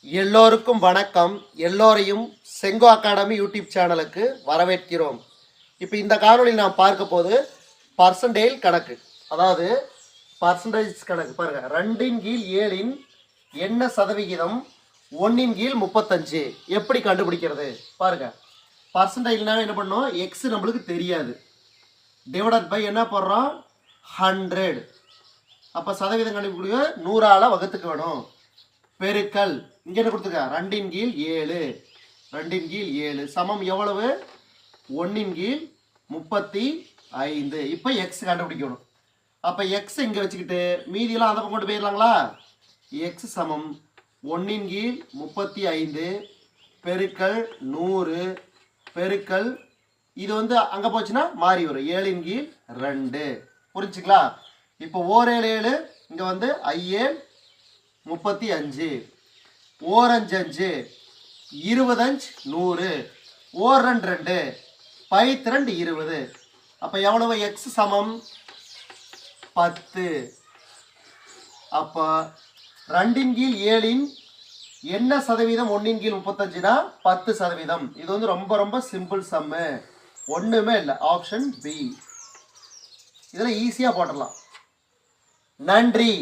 எல்லோருக்கும் வணக்கம். எல்லோரையும் செங்கோ அகாடமி யூடியூப் சேனலுக்கு வரவேற்கிறோம். இப்போ இந்த காணொலியில் நாம் பார்க்க போது பர்சன்டேஜ் கணக்கு, அதாவது பர்சன்டேஜ் கணக்கு. பாருங்க, 2/7 என்ன சதவிகிதம் 1/35 எப்படி கண்டுபிடிக்கிறது பாருங்க. பர்சன்டேஜ்னா என்ன பண்ணோம், எக்ஸ் நம்மளுக்கு தெரியாது, டிவைடட் பை என்ன போடுறோம் 100. அப்போ சதவீதம் கண்டுபிடிக்க 100ஆல் வகுத்துக்கு வேணும். பெருக்கல் இங்கே என்ன கொடுத்துருக்க 2/7, 2/7 சமம் எவ்வளவு 1/35. இப்போ எக்ஸ் கண்டுபிடிக்கணும். அப்போ எக்ஸ் இங்கே வச்சுக்கிட்டு மீதியெல்லாம் அந்த பக்கம் கொண்டு போயிடலாங்களா. எக்ஸ் சமம் 1/35 பெருக்கல் 100 பெருக்கல் இது வந்து அங்கே போச்சுன்னா மாறி வரும் 7/2. புரிஞ்சுங்களா. இப்போ 7 இங்கே வந்து 35, 4×5 25, 100, 4×2 2 20. அப்போ எவ்வளவு எக்ஸ் சமம் 10. அப்போ 2/7 என்ன சதவீதம் 1/35னா 10%. இது வந்து ரொம்ப ரொம்ப சிம்பிள் சம்மு, ஒன்றுமே இல்லை. Option B. இதில் ஈஸியாக போட்டுடலாம். நன்றி.